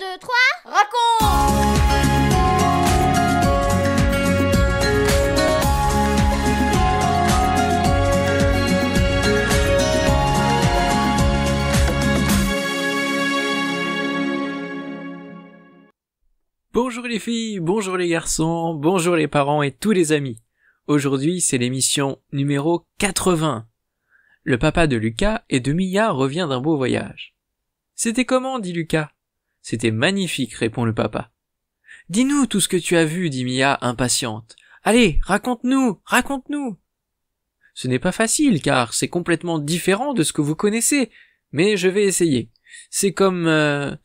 2, 3, raconte! Bonjour les filles, bonjour les garçons, bonjour les parents et tous les amis. Aujourd'hui, c'est l'émission numéro 80. Le papa de Lucas et de Mia revient d'un beau voyage. C'était comment, dit Lucas. C'était magnifique, répond le papa. Dis-nous tout ce que tu as vu, dit Mia, impatiente. Allez, raconte-nous, raconte-nous. Ce n'est pas facile, car c'est complètement différent de ce que vous connaissez, mais je vais essayer. C'est comme...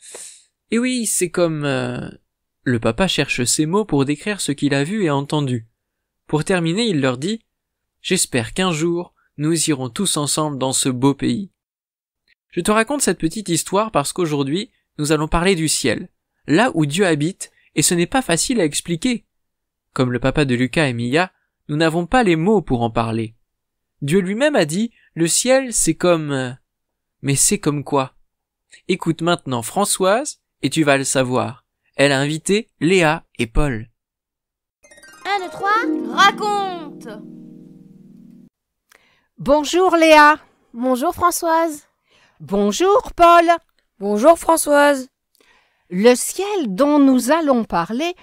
Eh oui, c'est comme... Le papa cherche ses mots pour décrire ce qu'il a vu et entendu. Pour terminer, il leur dit « J'espère qu'un jour, nous irons tous ensemble dans ce beau pays. » Je te raconte cette petite histoire parce qu'aujourd'hui, nous allons parler du ciel, là où Dieu habite, et ce n'est pas facile à expliquer. Comme le papa de Lucas et Mia, nous n'avons pas les mots pour en parler. Dieu lui-même a dit « Le ciel, c'est comme... » Mais c'est comme quoi? Écoute maintenant Françoise, et tu vas le savoir. Elle a invité Léa et Paul. 1, 2, 3, raconte! Bonjour Léa. Bonjour Françoise. Bonjour Paul. Bonjour Françoise. Le ciel dont nous allons parler,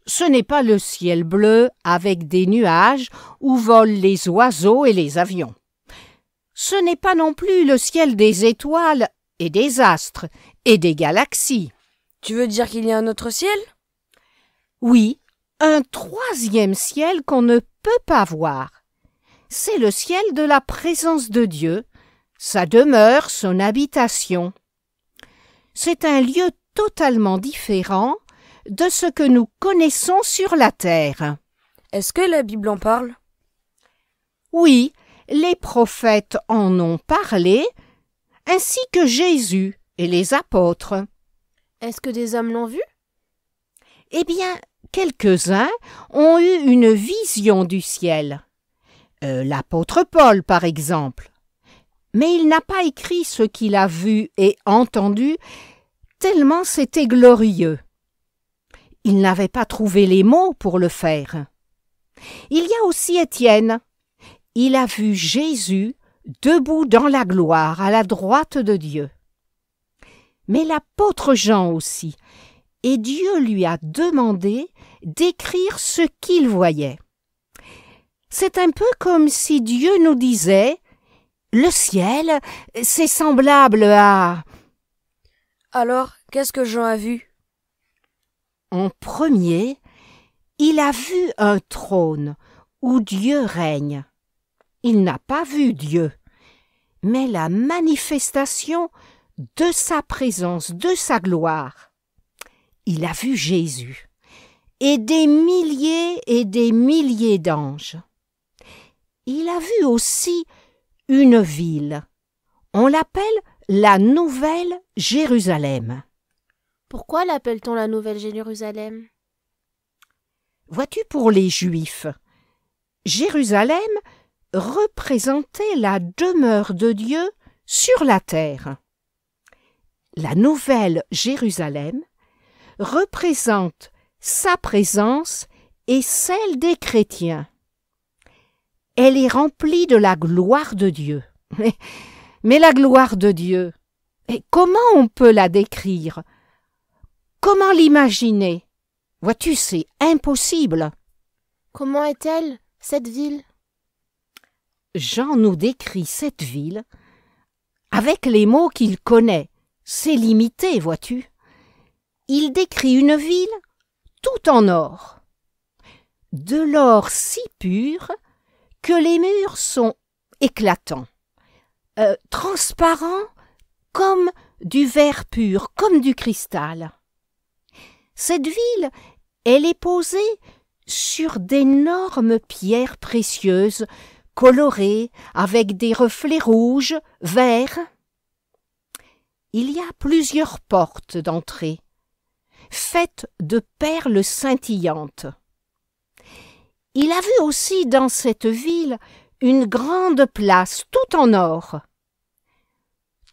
ce n'est pas le ciel bleu avec des nuages où volent les oiseaux et les avions. Ce n'est pas non plus le ciel des étoiles et des astres et des galaxies. Tu veux dire qu'il y a un autre ciel? Oui, un troisième ciel qu'on ne peut pas voir. C'est le ciel de la présence de Dieu, sa demeure, son habitation. C'est un lieu totalement différent de ce que nous connaissons sur la terre. Est-ce que la Bible en parle? Oui, les prophètes en ont parlé, ainsi que Jésus et les apôtres. Est-ce que des hommes l'ont vu? Eh bien, quelques-uns ont eu une vision du ciel. L'apôtre Paul, par exemple. Mais il n'a pas écrit ce qu'il a vu et entendu, tellement c'était glorieux. Il n'avait pas trouvé les mots pour le faire. Il y a aussi Étienne. Il a vu Jésus debout dans la gloire à la droite de Dieu. Mais l'apôtre Jean aussi, et Dieu lui a demandé d'écrire ce qu'il voyait. C'est un peu comme si Dieu nous disait « Le ciel, c'est semblable à... » Alors, qu'est-ce que Jean a vu? En premier, il a vu un trône où Dieu règne. Il n'a pas vu Dieu, mais la manifestation de sa présence, de sa gloire. Il a vu Jésus et des milliers d'anges. Il a vu aussi une ville. On l'appelle la Nouvelle Jérusalem. Pourquoi l'appelle-t-on la Nouvelle Jérusalem? Vois-tu, pour les Juifs, Jérusalem représentait la demeure de Dieu sur la terre. La Nouvelle Jérusalem représente sa présence et celle des chrétiens. Elle est remplie de la gloire de Dieu. Mais la gloire de Dieu, comment on peut la décrire? Comment l'imaginer? Vois-tu, c'est impossible. Comment est-elle, cette ville? Jean nous décrit cette ville avec les mots qu'il connaît. C'est limité, vois-tu. Il décrit une ville tout en or. De l'or si pur que les murs sont éclatants, transparents comme du verre pur, comme du cristal. Cette ville, elle est posée sur d'énormes pierres précieuses, colorées avec des reflets rouges, verts. Il y a plusieurs portes d'entrée, faites de perles scintillantes. Il a vu aussi dans cette ville une grande place tout en or.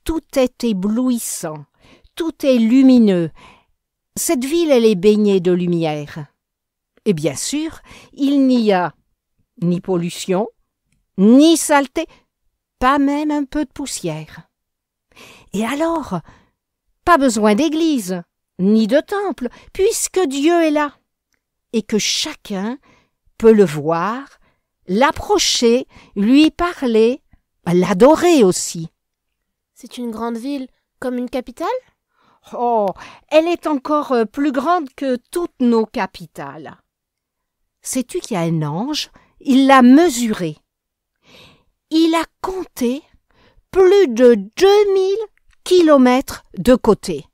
Tout est éblouissant, tout est lumineux, Cette ville, elle est baignée de lumière. Et bien sûr, il n'y a ni pollution, ni saleté, pas même un peu de poussière. Et alors, pas besoin d'église, ni de temple, puisque Dieu est là, et que chacun peut le voir, l'approcher, lui parler, l'adorer aussi. C'est une grande ville, comme une capitale? Oh, elle est encore plus grande que toutes nos capitales. Sais-tu qu'il y a un ange? Il l'a mesuré. Il a compté plus de 2000 kilomètres de côté.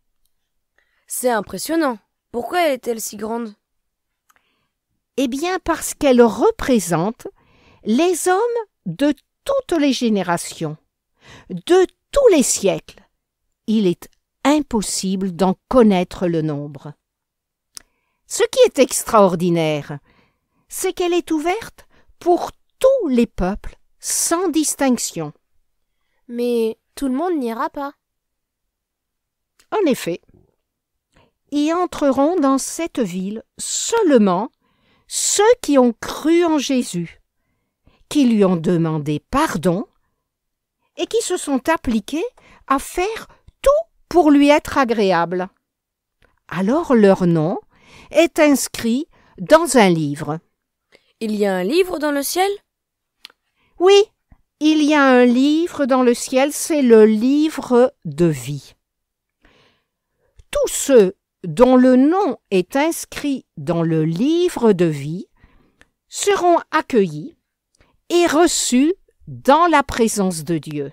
C'est impressionnant. Pourquoi est-elle si grande? Eh bien parce qu'elle représente les hommes de toutes les générations, de tous les siècles. Il est impossible d'en connaître le nombre. Ce qui est extraordinaire, c'est qu'elle est ouverte pour tous les peuples, sans distinction. Mais tout le monde n'ira pas. En effet, y entreront dans cette ville seulement ceux qui ont cru en Jésus, qui lui ont demandé pardon et qui se sont appliqués à faire tout pour lui être agréable. Alors leur nom est inscrit dans un livre. Il y a un livre dans le ciel? Oui, il y a un livre dans le ciel, c'est le livre de vie. Tous ceux dont le nom est inscrit dans le livre de vie seront accueillis et reçus dans la présence de Dieu.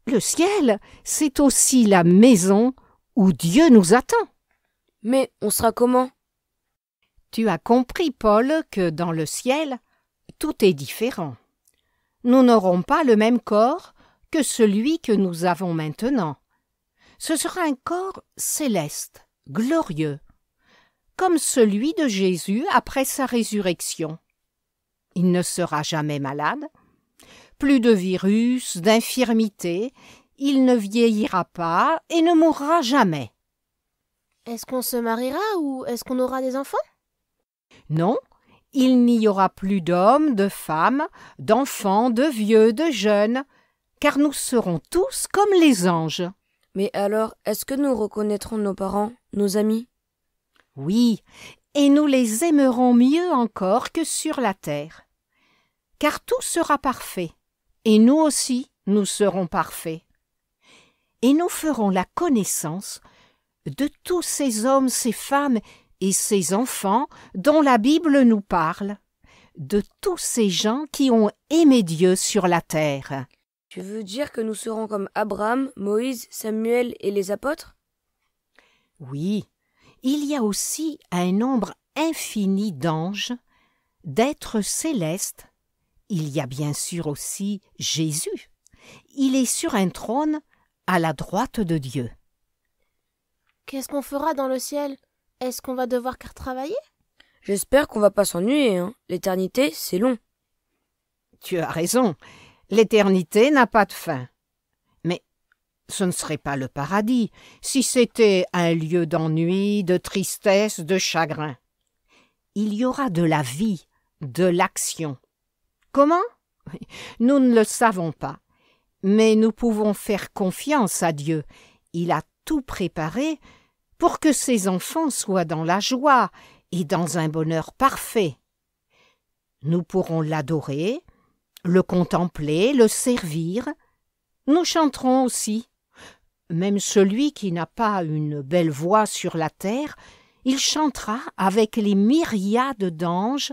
Le ciel, c'est aussi la maison où Dieu nous attend. Mais on sera comment? Tu as compris, Paul, que dans le ciel, tout est différent. Nous n'aurons pas le même corps que celui que nous avons maintenant. Ce sera un corps céleste, glorieux, comme celui de Jésus après sa résurrection. Il ne sera jamais malade, plus de virus, d'infirmité, il ne vieillira pas et ne mourra jamais. Est-ce qu'on se mariera ou est-ce qu'on aura des enfants? Non, il n'y aura plus d'hommes, de femmes, d'enfants, de vieux, de jeunes, car nous serons tous comme les anges. Mais alors, est-ce que nous reconnaîtrons nos parents, nos amis? Oui, et nous les aimerons mieux encore que sur la terre. Car tout sera parfait, et nous aussi, nous serons parfaits. Et nous ferons la connaissance de tous ces hommes, ces femmes et ces enfants dont la Bible nous parle, de tous ces gens qui ont aimé Dieu sur la terre. Tu veux dire que nous serons comme Abraham, Moïse, Samuel et les apôtres? Oui, il y a aussi un nombre infini d'anges, d'êtres célestes. Il y a bien sûr aussi Jésus. Il est sur un trône à la droite de Dieu. Qu'est-ce qu'on fera dans le ciel? Est-ce qu'on va devoir travailler? J'espère qu'on va pas s'ennuyer, hein. L'éternité, c'est long. Tu as raison. L'éternité n'a pas de fin. Mais ce ne serait pas le paradis si c'était un lieu d'ennui, de tristesse, de chagrin. Il y aura de la vie, de l'action. Comment? Nous ne le savons pas. Mais nous pouvons faire confiance à Dieu. Il a tout préparé pour que ses enfants soient dans la joie et dans un bonheur parfait. Nous pourrons l'adorer, le contempler, le servir. Nous chanterons aussi. Même celui qui n'a pas une belle voix sur la terre, il chantera avec les myriades d'anges,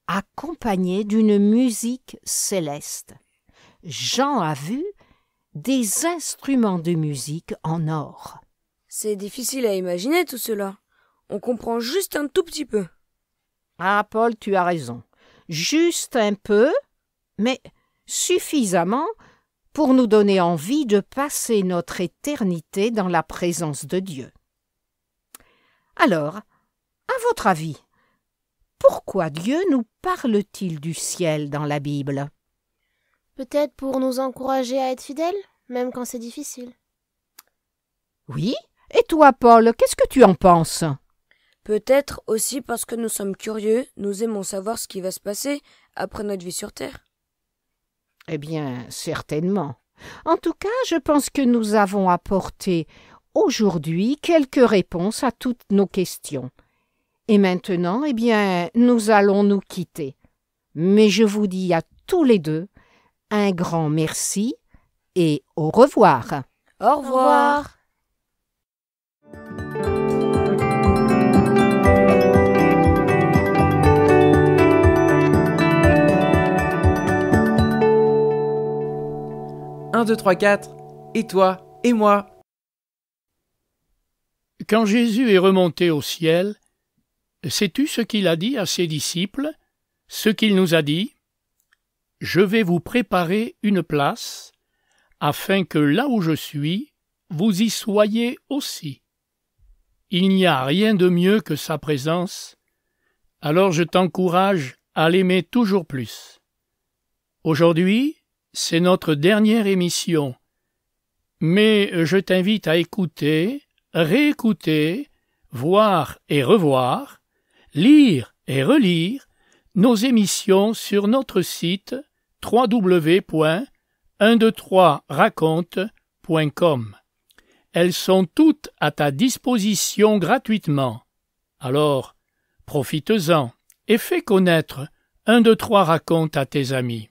accompagné d'une musique céleste. Jean a vu des instruments de musique en or. C'est difficile à imaginer tout cela. On comprend juste un tout petit peu. Ah, Paul, tu as raison. Juste un peu, mais suffisamment pour nous donner envie de passer notre éternité dans la présence de Dieu. Alors, à votre avis, pourquoi Dieu nous parle-t-il du ciel dans la Bible? Peut-être pour nous encourager à être fidèles, même quand c'est difficile. Oui, Et toi, Paul, qu'est-ce que tu en penses? Peut-être aussi parce que nous sommes curieux, nous aimons savoir ce qui va se passer après notre vie sur Terre. Eh bien, certainement. En tout cas, je pense que nous avons apporté aujourd'hui quelques réponses à toutes nos questions. Et maintenant, eh bien, nous allons nous quitter. Mais je vous dis à tous les deux un grand merci et au revoir. Au revoir. Un, deux, trois, quatre. Et toi, et moi. Quand Jésus est remonté au ciel, sais-tu ce qu'il a dit à ses disciples? Ce qu'il nous a dit? Je vais vous préparer une place, afin que là où je suis, vous y soyez aussi. Il n'y a rien de mieux que sa présence, alors je t'encourage à l'aimer toujours plus. Aujourd'hui, c'est notre dernière émission, mais je t'invite à écouter, réécouter, voir et revoir, lire et relire nos émissions sur notre site www.123raconte.com. Elles sont toutes à ta disposition gratuitement. Alors, profites-en et fais connaître 123 raconte à tes amis.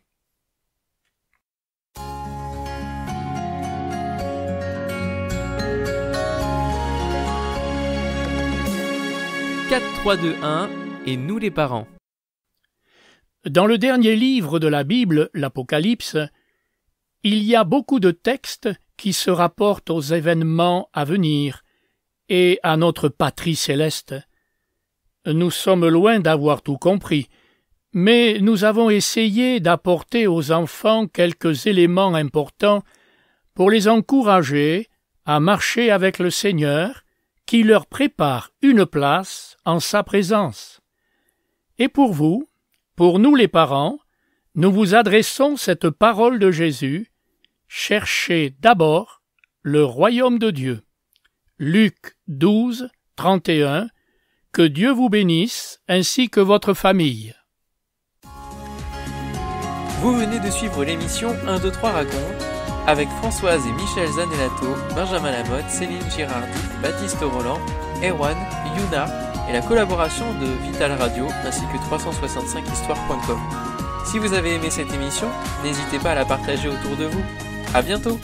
4, 3, 2, 1 et nous les parents. Dans le dernier livre de la Bible, l'Apocalypse, il y a beaucoup de textes qui se rapportent aux événements à venir et à notre patrie céleste. Nous sommes loin d'avoir tout compris, mais nous avons essayé d'apporter aux enfants quelques éléments importants pour les encourager à marcher avec le Seigneur qui leur prépare une place en sa présence. Et pour vous, pour nous les parents, nous vous adressons cette parole de Jésus: cherchez d'abord le royaume de Dieu. Luc 12, 31. Que Dieu vous bénisse ainsi que votre famille. Vous venez de suivre l'émission 1, 2, 3 raconte avec Françoise et Michel Zanellato, Benjamin Lamotte, Céline Girardi, Baptiste Roland, Erwan, Yuna et la collaboration de Vital Radio ainsi que 365histoire.com. Si vous avez aimé cette émission, n'hésitez pas à la partager autour de vous. À bientôt!